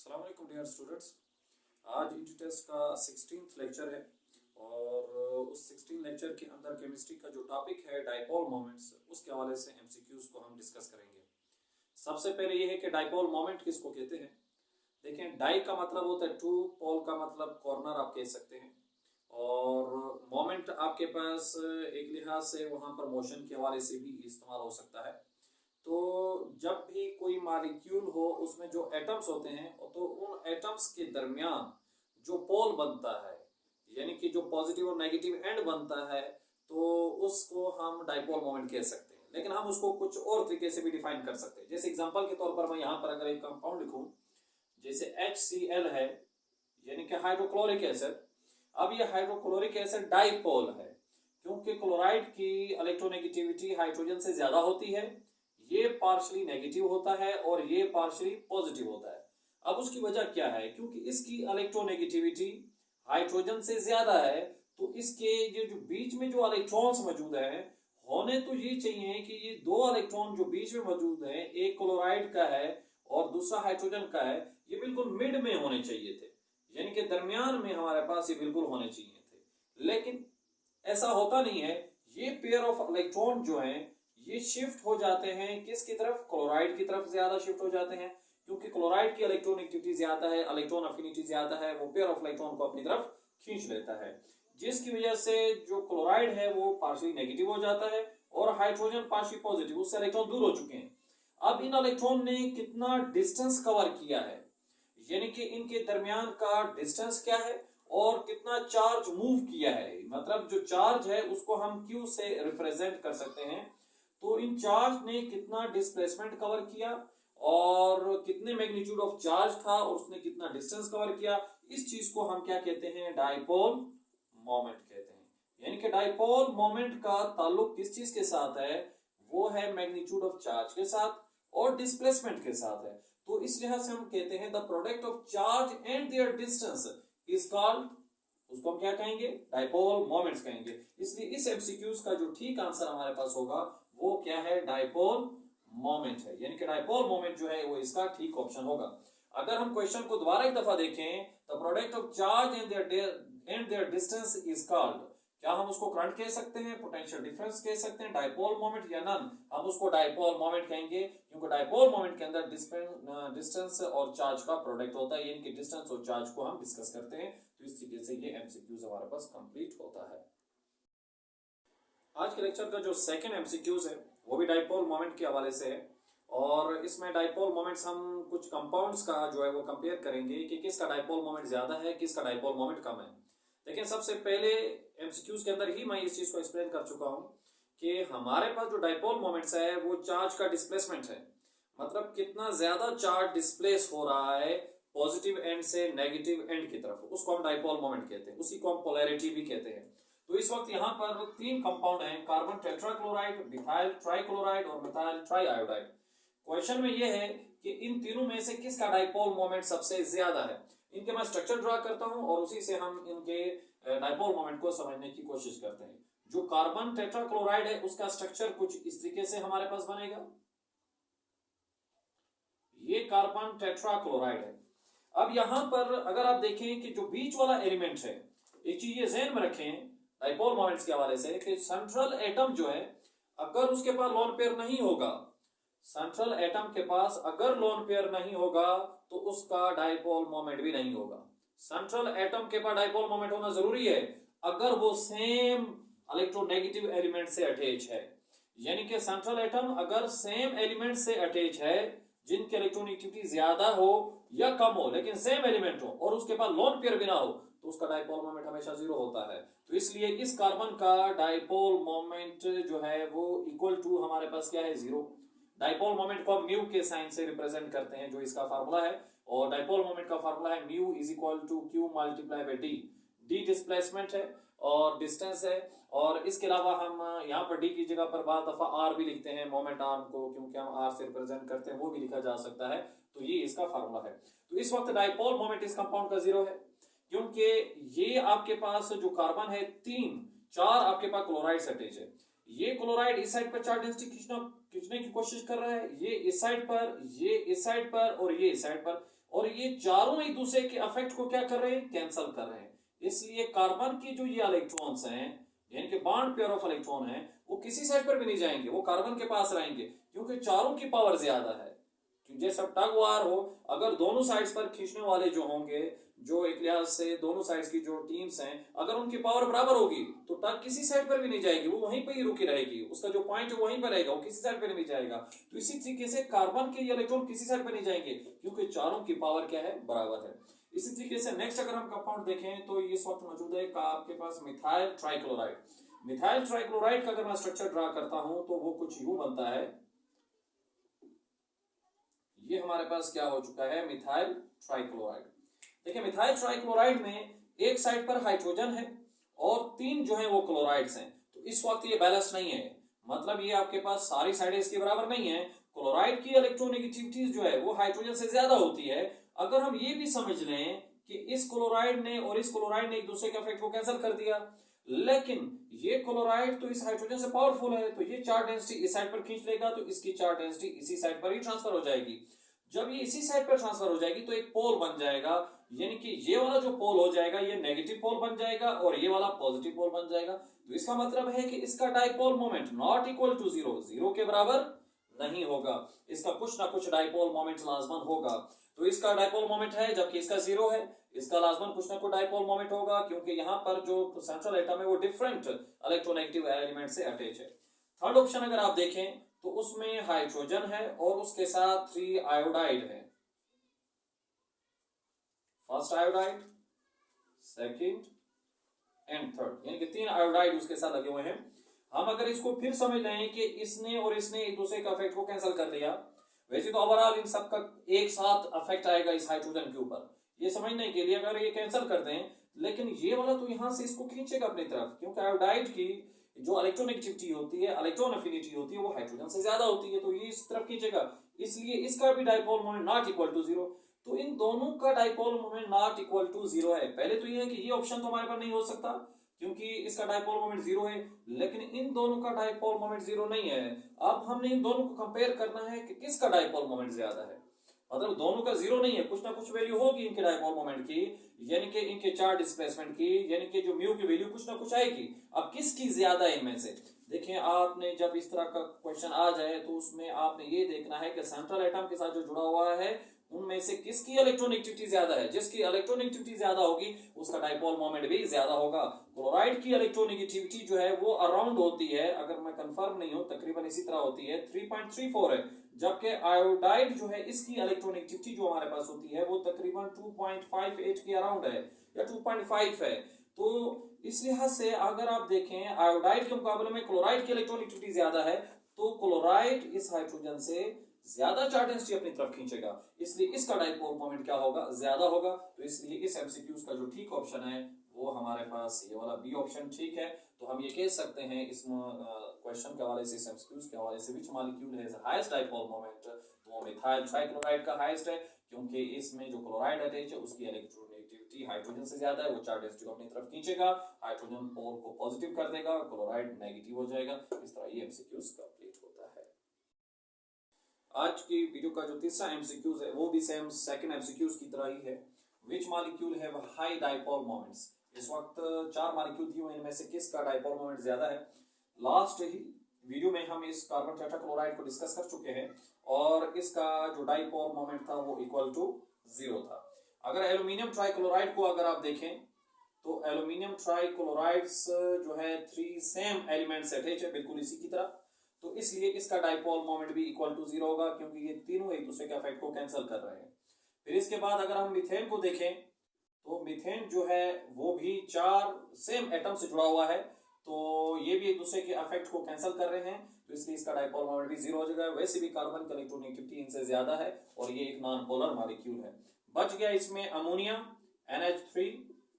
अस्सलाम वालेकुम dear students. आज यूनिट टेस्ट का 16th लेक्चर है और उस 16 लेक्चर के अंदर केमिस्ट्री का जो टॉपिक है डाइपोल मोमेंट्स, उसके हवाले से एमसीक्यूज को हम डिस्कस करेंगे। सबसे पहले ये है कि डाइपोल मोमेंट किसको कहते हैं। देखें, डाई का मतलब होता है टू, पोल का मतलब कॉर्नर आप कह सकते हैं, और मोमेंट आपके पास एक लिहाज से वहाँ पर मोशन के हवाले से भी इस्तेमाल हो सकता है। तो जब भी कोई मॉलिक्यूल हो उसमें जो एटम्स होते हैं तो उन एटम्स के दरमियान जो पोल बनता है, यानी कि जो पॉजिटिव और नेगेटिव एंड बनता है, तो उसको हम डाइपोल मोमेंट कह सकते हैं। लेकिन हम उसको कुछ और तरीके से भी डिफाइन कर सकते हैं। जैसे एग्जांपल के तौर पर मैं यहाँ पर अगर एक कंपाउंड लिखूं, जैसे HCl है, यानी कि हाइड्रोक्लोरिक एसिड। अब ये हाइड्रोक्लोरिक एसिड डाइपोल है क्योंकि क्लोराइड की इलेक्ट्रोनेगेटिविटी हाइड्रोजन से ज्यादा होती है। ये पार्शली नेगेटिव होता है और ये पार्शली पॉजिटिव होता है। अब उसकी वजह क्या है? क्योंकि इसकी इलेक्ट्रोनेगेटिविटी हाइड्रोजन से ज्यादा है, तो इसके ये जो बीच में जो इलेक्ट्रॉन्स मौजूद हैं, होने तो ये चाहिए कि ये दो इलेक्ट्रॉन जो बीच में मौजूद हैं, एक क्लोराइड का है और दूसरा हाइड्रोजन का है, ये बिल्कुल मिड में होने चाहिए थे, यानी कि दरमियान में हमारे पास ये बिल्कुल होने चाहिए थे। लेकिन ऐसा होता नहीं है। ये पेयर ऑफ इलेक्ट्रॉन जो हैं ये शिफ्ट हो जाते हैं किसकी तरफ? क्लोराइड की तरफ ज्यादा शिफ्ट हो जाते हैं, क्योंकि क्लोराइड की इलेक्ट्रोनेगेटिविटी ज्यादा है, इलेक्ट्रॉन अफिनिटी ज्यादा है, वो पेयर ऑफ इलेक्ट्रॉन को अपनी तरफ खींच लेता है, जिसकी वजह से जो क्लोराइड है वो पार्शियली नेगेटिव हो जाता है और हाइड्रोजन पार्शियली पॉजिटिव, उससे इलेक्ट्रॉन दूर हो चुके हैं। अब इन इलेक्ट्रॉन ने कितना डिस्टेंस कवर किया है, यानी कि इनके दरमियान का डिस्टेंस क्या है और कितना चार्ज मूव किया है, मतलब जो चार्ज है उसको हम Q से रिप्रेजेंट कर सकते हैं। तो इन चार्ज ने कितना डिस्प्लेसमेंट कवर किया और कितने मैग्नीट्यूड ऑफ चार्ज था और उसने कितना डिस्टेंस कवर किया, इस चीज को हम क्या कहते हैं? डाइपोल मोमेंट कहते हैं। यानी कि डाइपोल मोमेंट का ताल्लुक किस चीज के साथ है? वो है मैग्नीट्यूड ऑफ चार्ज के साथ और डिस्प्लेसमेंट के साथ है। तो इस लिहाज से हम कहते हैं the product of charge and their distance is called, उसको हम क्या कहेंगे? डाइपोल मोमेंट्स कहेंगे। इसलिए इस एमसीक्यूज का जो ठीक आंसर हमारे पास होगा वो क्या है? डाइपोल मोमेंट है, यानी कि डाइपोल मोमेंट जो है वो इसका ठीक ऑप्शन होगा। अगर हम क्वेश्चन को दोबारा एक दफा देखें, the product of charge and their distance is called, क्या हम उसको करंट कह सकते हैं, पोटेंशियल डिफरेंस कह सकते हैं, डाइपोल मोमेंट या नन? हम उसको डाइपोल मोमेंट कहेंगे, क्योंकि डाइपोल मोमेंट के अंदर डिस्टेंस और चार्ज का प्रोडक्ट होता है, यानी कि डिस्टेंस और चार्ज को हम डिस्कस करते हैं। तो इस तरीके से ये एमसीक्यूज हमारे पास कंप्लीट होता है। आज के लेक्चर का जो सेकंड एमसीक्यूज है वो भी डाइपोल मोमेंट के हवाले से है, और इसमें डाइपोल मोमेंट्स हम कुछ कंपाउंड्स का जो है वो कंपेयर करेंगे कि किसका डाइपोल मोमेंट ज्यादा है, किसका डाइपोल मोमेंट कम है। लेकिन सबसे पहले एमसीक्यूज के अंदर ही मैं इस चीज को एक्सप्लेन कर चुका हूं कि हमारे पास जो डाइपोल मोमेंट्स है वो चार्ज का डिस्प्लेसमेंट है, मतलब कितना ज्यादा चार्ज डिस्प्लेस हो रहा है पॉजिटिव एंड से नेगेटिव एंड की तरफ, उसको हम डाइपोल मोमेंट कहते हैं, उसी को हम पोलैरिटी भी कहते हैं। तो इस वक्त यहाँ पर तीन कंपाउंड हैं, कार्बन टेट्राक्लोराइड, मिथाइल ट्राइक्लोराइड और मिथाइल ट्राइआयोडाइड। क्वेश्चन में यह है कि इन तीनों में से किसका डाइपोल मोमेंट सबसे ज्यादा है। इनके मैं स्ट्रक्चर ड्रा करता हूं और उसी से हम इनके डाइपोल मोमेंट को समझने की कोशिश करते हैं। जो कार्बन टेट्राक्लोराइड है उसका स्ट्रक्चर कुछ इस तरीके से हमारे पास बनेगा, ये कार्बन टेट्राक्लोराइड है। अब यहां पर अगर आप देखें कि जो बीच वाला एलिमेंट है, एक चीज ये ध्यान में रखें डाइपोल मोमेंट्स के हवाले से कि सेंट्रल एटम जो है, अगर उसके पास लोन पेयर नहीं होगा, सेंट्रल एटम के पास अगर लोन पेयर नहीं होगा तो उसका डाइपोल मोमेंट भी नहीं होगा। सेंट्रल एटम के पास डाइपोल मोमेंट होना जरूरी है अगर वो सेम इलेक्ट्रोनेगेटिव एलिमेंट से अटैच है, यानी कि सेंट्रल एटम अगर सेम एलिमेंट से अटैच है जिनकी इलेक्ट्रोनेगेटिविटी ज्यादा हो या कम हो, लेकिन सेम एलिमेंट हो और उसके पास लोन पेयर भी ना हो, तो उसका डाइपोल मोमेंट हमेशा जीरो होता है। तो इसलिए इस कार्बन का डाइपोल मोमेंट जो है वो इक्वल टू हमारे पास क्या है? जीरो। डाइपोल मोमेंट को हम म्यू के साइन से रिप्रेजेंट करते हैं, जो इसका फार्मूला है, और डाइपोल मोमेंट का फार्मूला है mu is equal to Q multiply by D. D displacement है और डिस्टेंस है, और इसके अलावा हम यहाँ पर डी की जगह पर बाद दफा आर भी लिखते हैं, मोमेंट आर्म को, क्योंकि हम आर से रिप्रेजेंट करते हैं, वो भी लिखा जा सकता है। तो ये इसका फार्मूला है। तो इस वक्त डाइपोल मोमेंट इस कंपाउंड का जीरो है, क्योंकि ये आपके पास जो कार्बन है चार आपके पास क्लोराइड अटैच है। ये क्लोराइड इस साइड पर चार्ज डेंसिटी खींचने की कोशिश कर रहा है, ये इस साइड पर, ये इस साइड पर और ये इस साइड पर, और ये चारों एक दूसरे के इफेक्ट को क्या कर रहे हैं, कैंसिल कर रहे हैं। इसलिए कार्बन की जो ये इलेक्ट्रॉन्स हैं, यानी कि बॉन्ड पेयर ऑफ इलेक्ट्रॉन है, वो किसी साइड पर भी नहीं जाएंगे, वो कार्बन के पास रहेंगे, क्योंकि चारों की पावर ज्यादा है। जैसे टग वार हो, अगर दोनों साइड्स पर खींचने वाले जो होंगे, जो एक लिहाज से दोनों साइड्स की जो टीम्स हैं, अगर उनकी पावर बराबर होगी तो टग किसी साइड पर भी नहीं जाएगी, वो वहीं पर ही रुकी रहेगी, उसका जो पॉइंट है वहीं पर रहेगा, वो किसी साइड पर नहीं जाएगा। तो इसी तरीके से कार्बन के ये इलेक्ट्रॉन किसी साइड पर नहीं जाएंगे, क्योंकि चारों की पावर क्या है, बराबर है। इसी तरीके से नेक्स्ट अगर हम कंपाउंड देखें तो इस वक्त मौजूद है आपके पास मिथाइल ट्राइक्लोराइड। मिथाइल ट्राइक्लोराइड का अगर मैं स्ट्रक्चर ड्रा करता हूं तो वो कुछ यूं बनता है। ये हमारे पास क्या हो चुका है, मिथाइल ट्राइक्लोराइड। देखिए मिथाइल ट्राइक्लोराइड में एक साइड पर हाइड्रोजन है और 3 जो है वो क्लोराइड्स हैं। तो इस वक्त ये बैलेंस नहीं है, मतलब ये आपके पास सारी साइडें इसके बराबर नहीं है। क्लोराइड की इलेक्ट्रोनेगेटिविटी जो है वो हाइड्रोजन से ज्यादा होती है। अगर हम ये भी समझ लें कि इस क्लोराइड ने और इस क्लोराइड ने एक दूसरे के इफेक्ट को कैंसिल कर दिया, लेकिन ये क्लोराइड तो इस हाइड्रोजन से पावरफुल है, तो ये चार्ज डेंसिटी इस साइड पर खींच लेगा, तो इसकी चार्ज डेंसिटी इसी साइड पर ही ट्रांसफर हो जाएगी। जब ये इसी साइड पर ट्रांसफर हो जाएगी तो एक पोल बन जाएगा, यानी कि ये वाला जो पोल हो जाएगा ये नेगेटिव पोल बन जाएगा और ये वाला पॉजिटिव पोल बन जाएगा। तो इसका मतलब है कि इसका dipole moment not equal to zero, zero के बराबर नहीं होगा, इसका कुछ ना कुछ डाइपोल मोमेंट लाजमन होगा। तो इसका डाइपोल मोमेंट है जबकि इसका जीरो है, इसका लाजमन कुछ ना कुछ डाइपोल मोमेंट होगा, क्योंकि यहाँ पर जो सेंट्रल एटम है वो डिफरेंट इलेक्ट्रोनेगेटिव एलिमेंट से अटैच है। थर्ड ऑप्शन अगर आप देखें तो उसमें हाइड्रोजन है और उसके साथ 3 आयोडाइड है। First iodide, second and third, यानी कि 3 आयोडाइड उसके साथ लगे हुए हैं। हम अगर इसको फिर समझ लें कि इसने और इसने एक दूसरे का इफेक्ट को कैंसिल कर दिया, वैसे तो ओवरऑल इन सब का एक साथ इफेक्ट आएगा इस हाइड्रोजन के ऊपर, ये समझने के लिए अगर ये कैंसिल कर दें, लेकिन ये वाला तो यहां से इसको खींचेगा अपनी तरफ, क्योंकि आयोडाइड की जो इलेक्ट्रोनेगेटिविटी होती है, इलेक्ट्रॉन अफिनिटी होती है, वो हाइड्रोजन से ज्यादा होती है, तो ये इस तरफ खींचेगा, इसलिए इसका भी dipole moment not equal to zero. तो इन दोनों का dipole moment not equal to zero है। पहले तो ये है कि ये ऑप्शन तो हमारे पास नहीं हो सकता क्योंकि इसका डाइपोल मोमेंट जीरो है, लेकिन इन दोनों का डाइपोल मोमेंट जीरो नहीं है। अब हमने इन दोनों को कंपेयर करना है कि किसका डाइपोल मोमेंट ज्यादा है, मतलब दोनों का जीरो नहीं है, कुछ ना कुछ वैल्यू होगी इनके डाइपोल मोमेंट की, यानी कि इनके चार्ज डिस्प्लेसमेंट की, यानी कि जो म्यू की वैल्यू कुछ ना कुछ आएगी। अब किसकी ज्यादा है इनमें से, देखिए आपने जब इस तरह का क्वेश्चन आ जाए तो उसमें आपने ये देखना है कि सेंट्रल एटम के साथ जो जुड़ा हुआ है उनमें से किसकी इलेक्ट्रोनेगेटिविटी ज्यादा है। जिसकी इलेक्ट्रोनेगेटिविटी ज्यादा होगी उसका डाइपोल मोमेंट भी ज्यादा होगा। क्लोराइड की इलेक्ट्रोनेगेटिविटी जो है वो अराउंड होती है, अगर मैं कंफर्म नहीं हूं तकरीबन इसी तरह होती है, 3.34 है, जबकि आयोडाइड जो है इसकी इलेक्ट्रोनेगेटिविटी जो हमारे पास होती है वो तकरीबन 2.58 के अराउंड है या 2.5 है। तो इस लिहाज से अगर आप देखें आयोडाइड के मुकाबले में क्लोराइड की इलेक्ट्रोनेगेटिविटी ज्यादा है, तो क्लोराइड इस हाइड्रोजन से ज्यादा चार्ज डेंसिटी अपनी तरफ खींचेगा, इसलिए इसका डाइपोल मोमेंट क्या होगा, ज्यादा होगा। तो इसलिए इस एमसीक्यूज का जो ठीक ऑप्शन है वो हमारे पास ये वाला बी ऑप्शन ठीक है। तो हम ये कह सकते हैं इस क्वेश्चन के हवाले से, इस एमसीक्यूज के हवाले से, which molecule has highest dipole moment, तो वो मिथाइल ट्राइक्लोराइड का हाईएस्ट है, क्योंकि इसमें जो क्लोराइड अटैच है उसकी इलेक्ट्रोनेगेटिविटी हाइड्रोजन से ज्यादा है, वो चार्ज डेंसिटी को अपनी तरफ खींचेगा, हाइड्रोजन पोल को पॉजिटिव कर देगा, क्लोराइड नेगेटिव हो जाएगा। इस तरह ये एमसीक्यूज कंप्लीट होता है। आज की वीडियो का जो तीसरा एमसीक्यूज है वो भी सेम सेकंड एमसीक्यूज की तरह ही है। Which molecule have high dipole moments, इस वक्त 4 मॉलिक्यूल दिए हुए, इनमें से किसका डाइपोल मोमेंट ज्यादा है। लास्ट ही वीडियो में हम इस कार्बन टेट्राक्लोराइड को डिस्कस कर चुके हैं और इसका जो डाइपोल मोमेंट था वो इक्वल टू जीरो था। अगर एल्यूमिनियम ट्राइक्लोराइड को अगर आप देखें तो एल्यूमिनियम ट्राइक्लोराइड्स जो है 3 सेम एलिमेंट से अटैच है, बिल्कुल इसी की तरह, तो इसलिए इसका डाइपोल मोमेंट भी इक्वल टू जीरो होगा, क्योंकि ये तीनों एक दूसरे के इफेक्ट को कैंसिल कर रहे हैं। फिर इसके बाद अगर हम मीथेन को देखें तो मीथेन जो है वो भी 4 सेम एटम से जुड़ा हुआ है, तो ये भी एक दूसरे के इफेक्ट को कैंसिल कर रहे हैं, तो इसलिए इसका डाइपोल मोमेंट भी जीरो हो जाएगा। वैसे भी कार्बन की इलेक्ट्रोनेगेटिविटी इनसे ज्यादा है और ये एक नॉन पोलर मॉलिक्यूल है। बच गया इसमें अमोनिया NH3,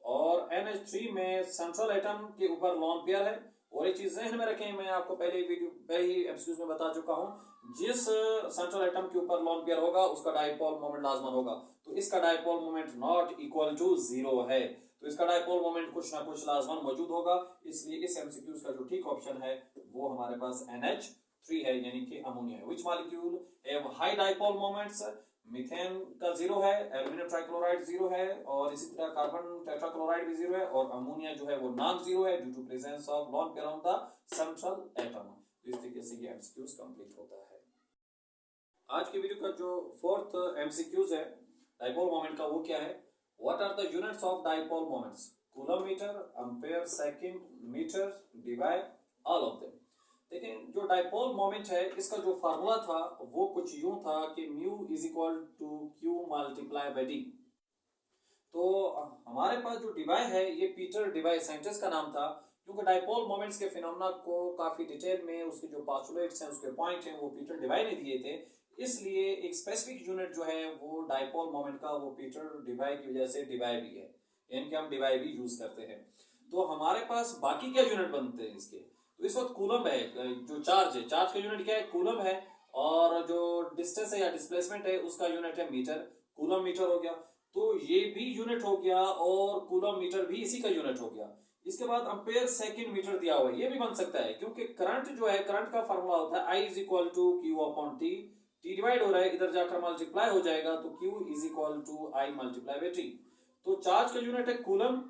और NH3 में सेंट्रल एटम के ऊपर लोन पेयर है, और एक चीज जहन में रखें, मैं आपको पहले ही एमसीक्यूज में बता चुका हूं, जिस सेंट्रल एटम के ऊपर लोन पेयर होगा उसका डाइपोल मोमेंट लाजमन होगा, तो इसका dipole moment not equal to zero है, तो इसका डाइपोल मोमेंट कुछ ना कुछ लाजमन मौजूद होगा। इसलिए इस एमसीक्यूज का जो ठीक ऑप्शन है वो हमारे पास NH3 है, यानी कि अमोनिया है। Which molecule have high dipole moments, methane का 0 है, एल्यूमिनियम ट्राइक्लोराइड 0 है, और इसी तरह कार्बन टेट्राक्लोराइड भी 0 है, और अमोनिया जो है वो नॉन 0 है due to presence of lone pair on the central atom. तो इस तरीके से ये एमसीक्यूज कंप्लीट होता है। आज की वीडियो का जो फोर्थ एमसीक्यूज है डाइपोल मोमेंट का, वो क्या है? What are the units of dipole moments? Coulomb metre, ampere second, metre, divide, all of them. देखिए, जो डाइपोल मोमेंट है इसका जो फार्मूला था वो कुछ यूं था कि mu is equal to Q multiply by d. तो हमारे पास जो डिवाई है ये पीटर डिवाई साइंटिस्ट का नाम था, क्योंकि डाइपोल मोमेंट्स के फिनोमेना को काफी डिटेल में उसके जो पोस्टुलेट्स हैं, उसके पॉइंट हैं, वो पीटर डिवाई ने दिए थे। इसलिए एक स्पेसिफिक यूनिट जो है वो डाइपोल मोमेंट का वो पीटर डिवाई की वजह से डिवाई भी है, यानी कि हम डिवाई भी यूज करते हैं। तो हमारे पास बाकी क्या यूनिट बनते हैं इसके? तो इस वक्त कूलम है, जो चार्ज है, चार्ज का यूनिट क्या है? कूलम है, और जो डिस्टेंस है या डिस्प्लेसमेंट है उसका यूनिट है मीटर, कूलम मीटर हो गया। तो ये भी यूनिट हो गया और कूलम मीटर भी इसी का यूनिट हो गया। इसके बाद एम्पेयर सेकंड मीटर दिया हुआ है, ये भी बन सकता है, क्योंकि करंट जो है, करंट का फार्मूला होता है I is equal to Q upon T. T divide हो रहा है, इधर जाकर मल्टीप्लाई हो जाएगा, तो Q is equal to I multiply by T. तो चार्ज का यूनिट है कूलम,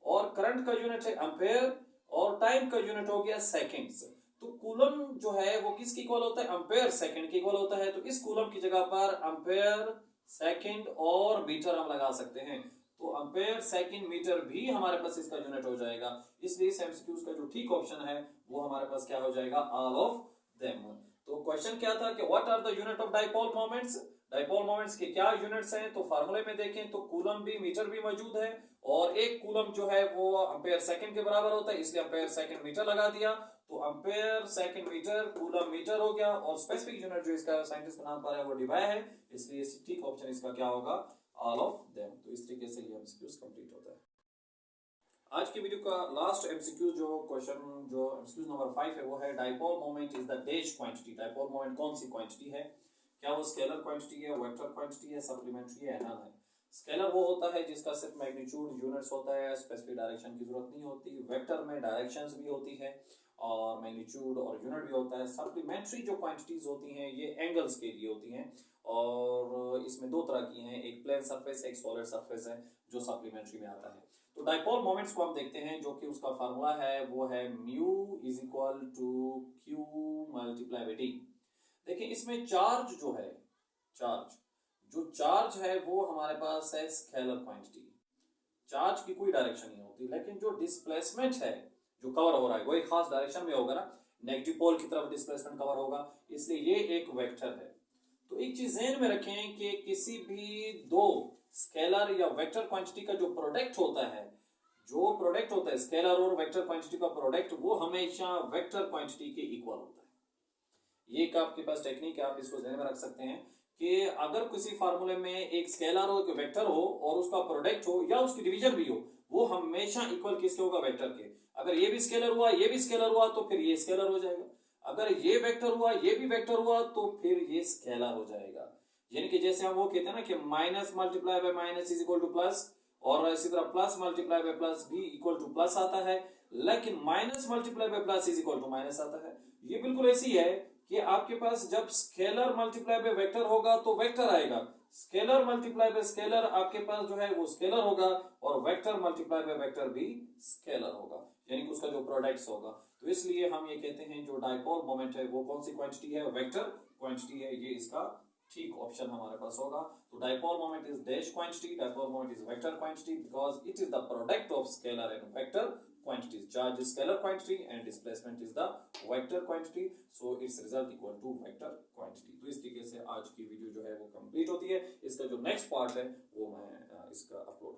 और करंट का यूनिट है एम्पेयर, और टाइम का यूनिट हो गया सेकेंड्स। तो कूलम जो है वो किसके इक्वल होता है? एम्पेयर सेकंड के इक्वल होता है। तो इस कूलम की जगह पर एम्पेयर सेकंड और मीटर हम लगा सकते हैं, तो एम्पेयर सेकंड मीटर भी हमारे पास इसका यूनिट हो जाएगा। इसलिए इस एमसीक्यूज का जो ठीक ऑप्शन है वो हमारे पास क्या हो जाएगा? All of them. तो क्वेश्चन क्या था कि what are the unit of dipole moments? Dipole moments के क्या यूनिट्स हैं? तो फार्मूले में देखें तो कूलम भी, मीटर भी मौजूद है, और एक कूलम जो है वो एम्पेयर सेकंड के बराबर होता है, इसलिए एम्पेयर सेकंड मीटर लगा दिया। तो ampere second metre coulomb metre हो गया, और स्पेसिफिक यूनिट जो इसका साइंटिस्ट का नाम पर है वो डिवाई है, इसलिए ठीक ऑप्शन इसका क्या होगा? All of them. तो इस तरीके से ये एमसीक्यूज कंप्लीट होता है। आज की वीडियो का लास्ट एमसीक्यू जो क्वेश्चन, जो एमसीक्यू नंबर 5 है, वो है dipole moment is the dash quantity. Dipole moment कौन सी क्वांटिटी है? क्या वो स्केलर क्वांटिटी है, वेक्टर क्वांटिटी है, सप्लीमेंट्री है, नन है? स्केलर वो होता है जिसका सिर्फ मैग्नीट्यूड यूनिट्स होता है, स्पेसिफिक डायरेक्शन की जरूरत नहीं होती। वेक्टर में डायरेक्शंस भी होती है और मैग्नीट्यूड और यूनिट भी होता है। सप्लीमेंट्री जो क्वांटिटीज होती हैं ये एंगल्स के लिए होती हैं, और इसमें दो तरह की हैं, एक प्लेन सरफेस, एक सॉलिड सरफेस है जो सप्लीमेंट्री में आता है। तो डाइपोल मोमेंट्स को हम देखते हैं, जो कि उसका फार्मूला है वो है mu is equal to Q multiply by d. देखिए, इसमें चार्ज जो है, चार्ज है वो हमारे पास है स्केलर क्वांटिटी। चार्ज की कोई डायरेक्शन नहीं होती, लेकिन जो डिस्प्लेसमेंट है, जो कवर हो रहा है, वो एक खास डायरेक्शन में होगा ना, नेगेटिव पोल की तरफ डिस्प्लेसमेंट कवर होगा, इसलिए ये एक वेक्टर है। तो एक चीज ध्यान में रखें कि किसी भी दो स्केलर या वेक्टर क्वांटिटी का जो प्रोडक्ट होता है, स्केलर और वेक्टर क्वांटिटी का प्रोडक्ट, वो हमेशा वेक्टर क्वांटिटी के इक्वल होता है। ये एक आपके पास टेक्निक है, आप इसको ध्यान में रख सकते हैं कि अगर किसी फार्मूले में एक स्केलर हो, एक वेक्टर हो, और उसका प्रोडक्ट हो या उसकी डिवीजन भी हो, वो हमेशा इक्वल किसके होगा? वेक्टर के। अगर ये भी स्केलर हुआ, ये भी स्केलर हुआ, तो फिर ये स्केलर हो जाएगा। अगर ये वेक्टर हुआ, ये भी वेक्टर हुआ, तो फिर ये स्केलर हो जाएगा। यानी कि जैसे हम वो कहते हैं ना कि minus multiply by minus is equal to plus, और इसी तरह प्लस मल्टीप्लाई बाय प्लस भी इक्वल टू प्लस आता है, लेकिन minus multiply by plus is equal to minus आता है। ये बिल्कुल ऐसी है कि आपके पास जब स्केलर मल्टीप्लाई बाय वेक्टर होगा तो वेक्टर आएगा, स्केलर मल्टीप्लाई बाय स्केलर आपके पास जो है वो स्केलर होगा, और वेक्टर मल्टीप्लाई बाय वेक्टर भी स्केलर होगा, यानी कि उसका जो प्रोडक्ट्स होगा। तो इसलिए हम ये कहते हैं जो डाइपोल मोमेंट है वो कौन सी क्वांटिटी है? वेक्टर क्वांटिटी है। ये इसका ठीक ऑप्शन हमारे पास होगा। तो dipole moment is dash quantity, dipole moment is vector quantity, because it is the product of scalar and vector quantities. Charge is scalar quantity and displacement is the vector quantity, so its result equal to vector quantity. तो इस तरीके से आज की video जो है वो complete होती है। इसका जो नेक्स्ट पार्ट है वो मैं इसका अपलोड